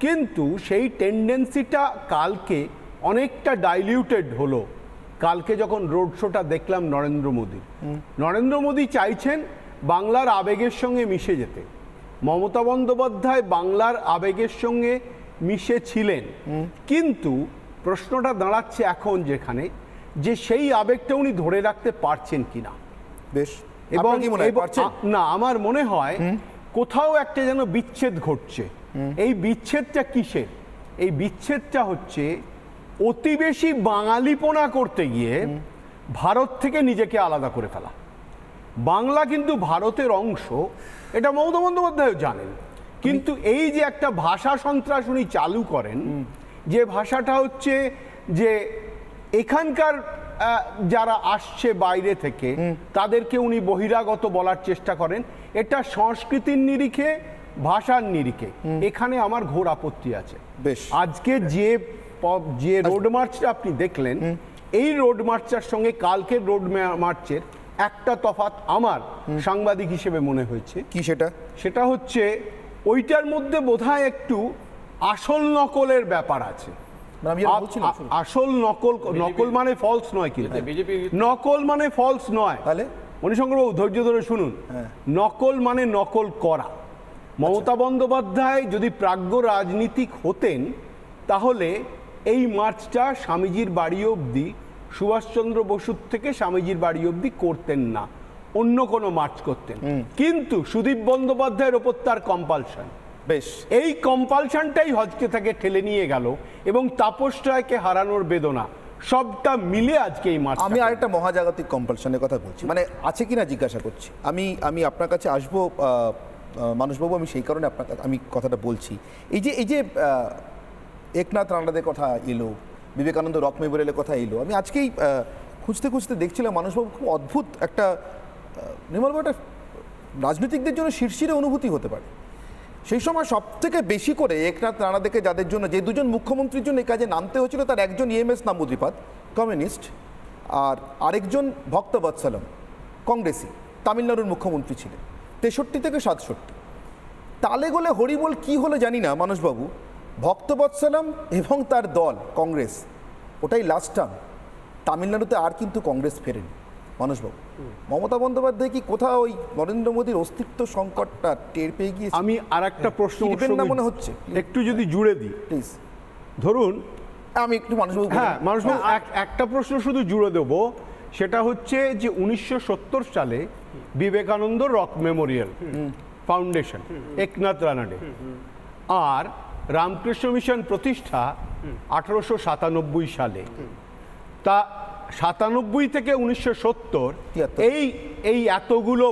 কিন্তু সেই টেন্ডেন্সিটা কালকে অনেকটা ডাইলিউটেড হলো। কালকে যখন রোড শোটা দেখলাম নরেন্দ্র মোদী চাইছেন বাংলার আবেগের সঙ্গে মিশে যেতে। মমতা বন্দ্যোপাধ্যায় বাংলার আবেগের সঙ্গে মিশে ছিলেন, কিন্তু প্রশ্নটা দাঁড়াচ্ছে এখন যেখানে, যে সেই আবেগটা উনি ধরে রাখতে পারছেন কিনা। বেশ। এবং না, আমার মনে হয় কোথাও একটা যেন বিচ্ছেদ ঘটছে। এই বিচ্ছেদটা কিসের? এই বিচ্ছেদটা হচ্ছে অতি বেশি বাঙালিপনা করতে গিয়ে ভারত থেকে নিজেকে আলাদা করে ফেলা। বাংলা কিন্তু ভারতের অংশ, এটা মমতা বন্দ্যোপাধ্যায়ও জানেন। কিন্তু এই যে একটা ভাষা সন্ত্রাস উনি চালু করেন, যে ভাষাটা হচ্ছে যে এখানকার যারা আসছে বাইরে থেকে, তাদেরকে উনি বহিরাগত বলার চেষ্টা করেন, এটা সংস্কৃতির নিরিখে, ভাষার নিরিখে। এখানে আমার ঘোর আপত্তি আছে। আজকে যে রোড মার্চটা আপনি দেখলেন, এই রোড মার্চের সঙ্গে কালকের রোড মার্চের একটা তফাৎ আমার সাংবাদিক হিসেবে মনে হয়েছে। কি সেটা? সেটা হচ্ছে ওইটার মধ্যে বোধহয় একটু আসল নকলের ব্যাপার আছে। আসল নকল মানে ফলস নয়, কিন্তু নকল মানে ফলস নয়। মণিশঙ্করবাবু ধৈর্য ধরে শুনুন। নকল মানে নকল করা। মমতা বন্দ্যোপাধ্যায় যদি প্রাজ্ঞ রাজনীতিক হতেন, তাহলে এই মার্চটা স্বামীজির বাড়ি অবধি, সুভাষচন্দ্র বসুর থেকে স্বামীজির বাড়ি অবধি করতেন না, অন্য কোনো মার্চ করতেন। কিন্তু সুদীপ বন্দ্যোপাধ্যায়ের ওপর তার কম্পালশন, বেশ, এই কম্পালশনটাই হজকে তাকে ঠেলে নিয়ে গেল, এবং তাপস রায়কে হারানোর বেদনা, সবটা মিলে আজকে এই মার্চ। আমি আরেকটা মহাজাগতিক কম্পালশনের কথা বলছি, মানে আছে কিনা জিজ্ঞাসা করছি। আমি আপনার কাছে আসবো মানুষবাবু, আমি সেই কারণে আমি কথাটা বলছি। এই যে একনাথ রানাদের কথা এলো, বিবেকানন্দ রক মেমোরিয়ালের কথা এলো, আমি আজকেই খুঁজতে দেখছিলাম মানুষবাবু, খুব অদ্ভুত একটা নির্মলবাবু, একটা রাজনীতিকদের জন্য শিরশিরে অনুভূতি হতে পারে। সেই সময় সব থেকে বেশি করে একনাথ রানাদেকে যাদের জন্য, যে দুজন মুখ্যমন্ত্রীর জন্য এই কাজে নামতে হয়েছিল, তার একজন EMS নাম্বুদ্রিপাদ কমিউনিস্ট, আর আরেকজন ভক্তবৎসলম কংগ্রেসি, তামিলনাড়ুর মুখ্যমন্ত্রী ছিলেন 63 থেকে 67। তালে গোলে হরিবোল কি হলো জানি না মানসবাবু, ভক্তবৎসলম এবং তার দল কংগ্রেস, ওটাই লাস্ট টার্ম। তামিলনাড়ুতে আর কিন্তু কংগ্রেস ফেরেনি মানসবাবু। মমতা বন্দ্যোপাধ্যায় কি কোথাও ওই নরেন্দ্র মোদীর অস্তিত্ব সংকটটা টের পেয়ে গিয়েছে? আমি আর একটা প্রশ্ন না মনে হচ্ছে, একটু যদি জুড়ে দিই প্লিজ। ধরুন আমি একটু মানসবাবু, হ্যাঁ মানসবাবু, একটা প্রশ্ন শুধু জুড়ে দেব, সেটা হচ্ছে যে 1970 সালে Vivekananda rock memorial foundation Eknath Ranade, আর রামকৃষ্ণ মিশন প্রতিষ্ঠা 1897 সালে। তা 97 থেকে 1970 এই এতগুলো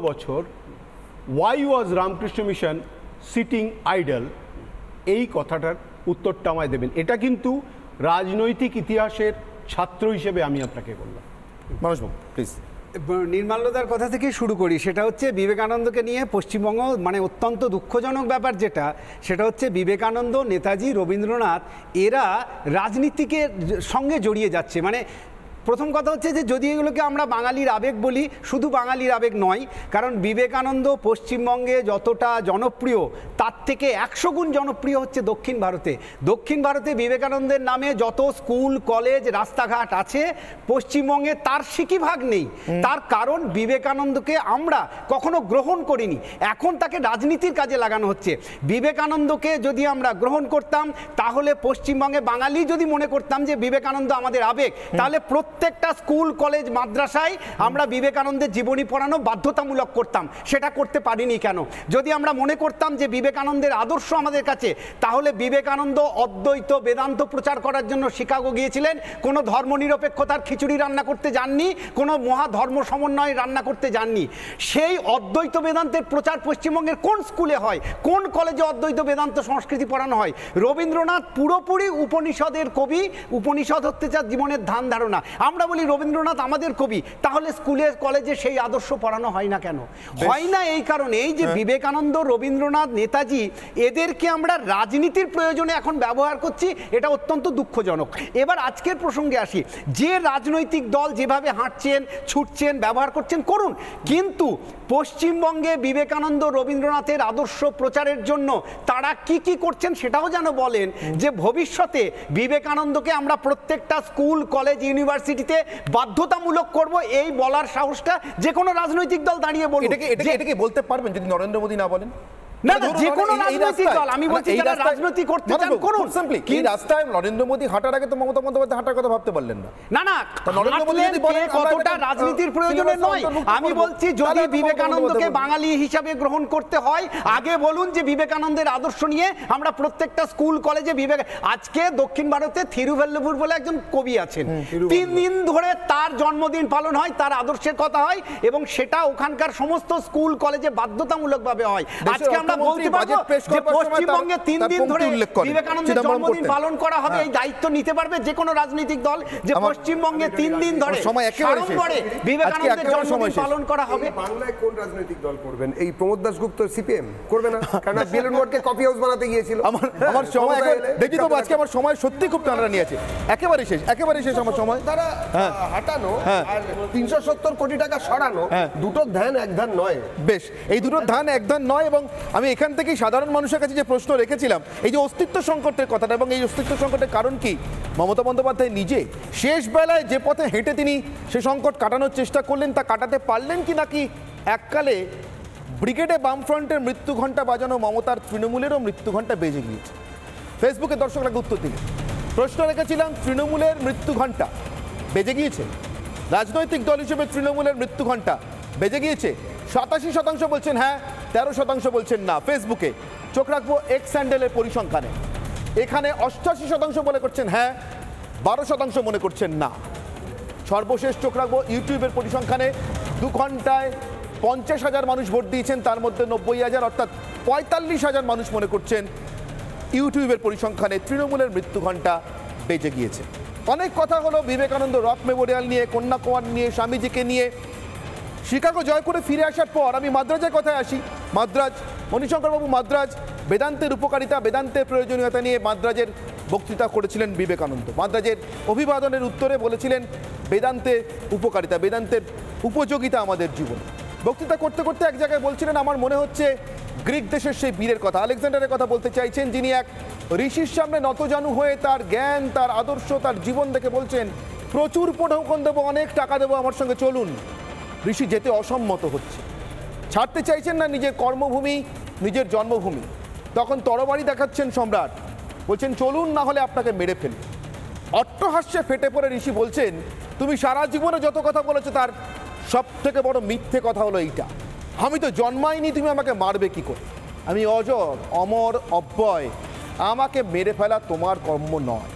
বছর why was Ramakrishna Mission sitting idle, এই কথাটার উত্তরটা আমায় দেবেন। এটা কিন্তু রাজনৈতিক ইতিহাসের ছাত্র হিসেবে আমি আপনাকে বললাম। মানসবাবু প্লিজ। নির্মাল্যদার কথা থেকে শুরু করি। সেটা হচ্ছে বিবেকানন্দকে নিয়ে পশ্চিমবঙ্গ মানে অত্যন্ত দুঃখজনক ব্যাপার যেটা, সেটা হচ্ছে বিবেকানন্দ, নেতাজি, রবীন্দ্রনাথ এরা রাজনীতিকের সঙ্গে জড়িয়ে যাচ্ছে। মানে প্রথম কথা হচ্ছে যে যদি এগুলোকে আমরা বাঙালির আবেগ বলি, শুধু বাঙালির আবেগ নয়, কারণ বিবেকানন্দ পশ্চিমবঙ্গে যতটা জনপ্রিয় তার থেকে 100 গুণ জনপ্রিয় হচ্ছে দক্ষিণ ভারতে। দক্ষিণ ভারতে বিবেকানন্দের নামে যত স্কুল, কলেজ, রাস্তাঘাট আছে, পশ্চিমবঙ্গে তার সিকিভাগ নেই। তার কারণ বিবেকানন্দকে আমরা কখনো গ্রহণ করিনি, এখন তাকে রাজনীতির কাজে লাগানো হচ্ছে। বিবেকানন্দকে যদি আমরা গ্রহণ করতাম, তাহলে পশ্চিমবঙ্গে বাঙালি যদি মনে করতাম যে বিবেকানন্দ আমাদের আবেগ, তাহলে প্রত্যেকটা স্কুল, কলেজ, মাদ্রাসায় আমরা বিবেকানন্দের জীবনী পড়ানো বাধ্যতামূলক করতাম। সেটা করতে পারিনি কেন? যদি আমরা মনে করতাম যে বিবেকানন্দের আদর্শ আমাদের কাছে, তাহলে বিবেকানন্দ অদ্বৈত বেদান্ত প্রচার করার জন্য শিকাগো গিয়েছিলেন, কোনো ধর্মনিরপেক্ষতার খিচুড়ি রান্না করতে যাননি, কোনো মহাধর্ম সমন্বয় রান্না করতে যাননি। সেই অদ্বৈত বেদান্তের প্রচার পশ্চিমবঙ্গের কোন স্কুলে হয়, কোন কলেজে অদ্বৈত বেদান্ত সংস্কৃতি পড়ানো হয়? রবীন্দ্রনাথ পুরোপুরি উপনিষদের কবি, উপনিষদ হচ্ছে তার জীবনের ধ্যান ধারণা। আমরা বলি রবীন্দ্রনাথ আমাদের কবি, তাহলে স্কুলে কলেজে সেই আদর্শ পড়ানো হয় না কেন? হয় না এই কারণে, এই যে বিবেকানন্দ, রবীন্দ্রনাথ, নেতাজি, এদেরকে আমরা রাজনীতির প্রয়োজনে এখন ব্যবহার করছি, এটা অত্যন্ত দুঃখজনক। এবার আজকের প্রসঙ্গে আসি। যে রাজনৈতিক দল যেভাবে হাঁটছেন, ছুটছেন, ব্যবহার করছেন করুন, কিন্তু পশ্চিমবঙ্গে বিবেকানন্দ, রবীন্দ্রনাথের আদর্শ প্রচারের জন্য তারা কি কি করছেন সেটাও যেন বলেন, যে ভবিষ্যতে বিবেকানন্দকে আমরা প্রত্যেকটা স্কুল, কলেজ, ইউনিভার্সিটিতে বাধ্যতামূলক করব, এই বলার সাহসটা যে কোনো রাজনৈতিক দল দাঁড়িয়ে বলবে। এটাকে বলতে পারবেন যদি নরেন্দ্র মোদী না বলেন? না না, যে কোনো রাজনৈতিক দল, আমি বলছি যারা রাজনীতি করতে চান করুন। কি রাস্তায় নরেন্দ্র মোদী হাঁটার আগে তো মমতা বন্দ্যোপাধ্যায় হাঁটার কথা ভাবতে পারলেন না? না না, নরেন্দ্র মোদী যদি বলেন কতটা রাজনীতির প্রয়োজনে নয়, আমি বলছি যদি বিবেকানন্দকে বাঙালি হিসাবে গ্রহণ করতে হয়, আগে বলুন যে বিবেকানন্দের আদর্শ নিয়ে আমরা প্রত্যেকটা স্কুল, কলেজে আজকে দক্ষিণ ভারতে থিরুভেল্লুভুর বলে একজন কবি আছেন, 3 দিন ধরে তার জন্মদিন পালন হয়, তার আদর্শের কথা হয়, এবং সেটা ওখানকার সমস্ত স্কুল, কলেজে বাধ্যতামূলকভাবে হয়। আজকে আমরা বলতে পারবো যে পশ্চিমবঙ্গে 3 দিন ধরে বিবেকানন্দের জন্মদিন পালন করা হবে, এই দায়িত্ব নিতে পারবে যে কোনো রাজনৈতিক দল, যে পশ্চিমবঙ্গে 3 দিন ধরে বিবেকানন্দের জন্মদিন পালন করা হবে। বাংলায় কোন রাজনৈতিক দল করবেন? এই প্রমোদ দাশগুপ্ত সিপিএম করবে না, কারণ বেলুন মঠকে কফি হাউস বানাতে গিয়েছিল। আমার সময় দেখি তো, আজকে আমার সময় সত্যি খুব টানা নিয়েছে, একেবারে শেষ আমার সময়। তারা হাঁটানো আর 370 কোটি টাকা সরানো, দুটো ধ্যান এক ধ্যান নয়। বেশ, এই দুটো ধ্যান এক ধ্যান নয়। এবং আমি এখান থেকেই সাধারণ মানুষের কাছে যে প্রশ্ন রেখেছিলাম, এই যে অস্তিত্ব সংকটের কথাটা, এবং এই অস্তিত্ব সংকটের কারণ কি, মমতা বন্দ্যোপাধ্যায় নিজে শেষ বেলায় যে পথে হেঁটে তিনি সে সংকট কাটানোর চেষ্টা করলেন, তা কাটাতে পারলেন কি, নাকি এককালে ব্রিগেডে বামফ্রন্টের মৃত্যু ঘণ্টা বাজানো মমতার তৃণমূলেরও মৃত্যু ঘণ্টা বেজে গিয়েছে? ফেসবুকে দর্শকরা উত্তর দিলেন। প্রশ্ন রেখেছিলাম, তৃণমূলের মৃত্যু ঘণ্টা বেজে গিয়েছে, রাজনৈতিক দল হিসেবে তৃণমূলের মৃত্যু ঘণ্টা বেজে গিয়েছে। 87% বলছেন হ্যাঁ, 13% বলছেন না। ফেসবুকে চোখ রাখবো এক্স স্যান্ডেলের পরিসংখ্যানে, এখানে 88% বলে করছেন হ্যাঁ, 12% মনে করছেন না। সর্বশেষ চোখ রাখবো ইউটিউবের পরিসংখ্যানে, 2 ঘন্টায় 50,000 মানুষ ভোট দিয়েছেন, তার মধ্যে 90,000 অর্থাৎ 45,000 মানুষ মনে করছেন ইউটিউবের পরিসংখ্যানে তৃণমূলের মৃত্যু ঘণ্টা বেজে গিয়েছে। অনেক কথা হলো বিবেকানন্দ রক মেমোরিয়াল নিয়ে, কন্যাকুমারী নিয়ে, স্বামীজিকে নিয়ে। শিকাগো জয় করে ফিরে আসার পর আমি মাদ্রাজের কথায় আসি। মাদ্রাজ, মণিশঙ্করবাবু মাদ্রাজ, বেদান্তের উপকারিতা, বেদান্তের প্রয়োজনীয়তা নিয়ে মাদ্রাজের বক্তৃতা করেছিলেন বিবেকানন্দ। মাদ্রাজের অভিবাদনের উত্তরে বলেছিলেন বেদান্তে উপকারিতা, বেদান্তের উপযোগিতা আমাদের জীবনে। বক্তৃতা করতে করতে এক জায়গায় বলছিলেন, আমার মনে হচ্ছে গ্রিক দেশের সেই বীরের কথা, আলেকজান্ডারের কথা বলতে চাইছেন, যিনি এক ঋষির সামনে নতজানু হয়ে তার জ্ঞান, তার আদর্শ, তার জীবন দেখে বলছেন, প্রচুর প্রণোদন দেবো, অনেক টাকা দেবো, আমার সঙ্গে চলুন। ঋষি যেতে অসম্মত হচ্ছে, ছাড়তে চাইছেন না নিজের কর্মভূমি, নিজের জন্মভূমি। তখন তরবারি দেখাচ্ছেন সম্রাট, বলছেন চলুন, না হলে আপনাকে মেরে ফেলবে। অট্টহাস্যে ফেটে পড়ে ঋষি বলছেন, তুমি সারা জীবনে যত কথা বলেছো তার সব থেকে বড় মিথ্যে কথা হলো এইটা, আমি তো জন্মাইনি, তুমি আমাকে মারবে কি করে? আমি অজর, অমর, অব্যয়, আমাকে মেরে ফেলা তোমার কর্ম নয়।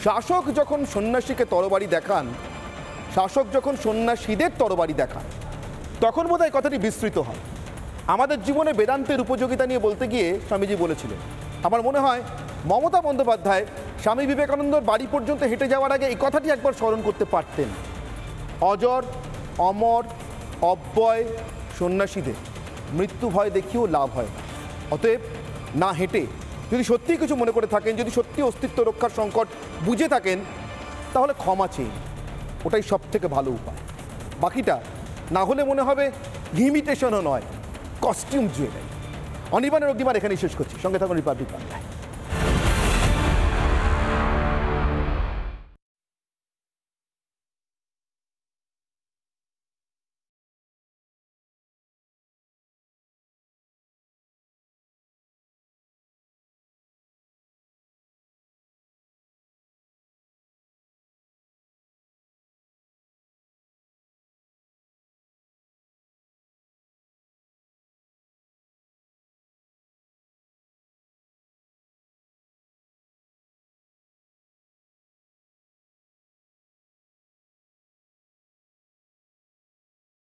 শাসক যখন সন্ন্যাসীকে তরবারি দেখান, শাসক যখন সন্ন্যাসীদের তরবারি দেখান, তখন বোধহয় কথাটি বিস্তৃত হয়। আমাদের জীবনে বেদান্তের উপযোগিতা নিয়ে বলতে গিয়ে স্বামীজি বলেছিলেন, আমার মনে হয় মমতা বন্দ্যোপাধ্যায় স্বামী বিবেকানন্দর বাড়ি পর্যন্ত হেঁটে যাওয়ার আগে এই কথাটি একবার স্মরণ করতে পারতেন। অজর, অমর, অব্যয় সন্ন্যাসীদের মৃত্যু ভয় দেখিয়েও লাভ হয় না। অতএব না হেঁটে যদি সত্যিই কিছু মনে করে থাকেন, যদি সত্যি অস্তিত্ব রক্ষার সংকট বুঝে থাকেন, তাহলে ক্ষমা চেয়ে, ওটাই সব থেকে ভালো উপায়। বাকিটা না হলে মনে হবে ইমিটেশনও নয়, কস্টিউম জুয়েলারি। অনির্বাণের অগ্নিবার এখানেই শেষ করছি। সঙ্গে থাকুন রিপাবলিক বাংলায়।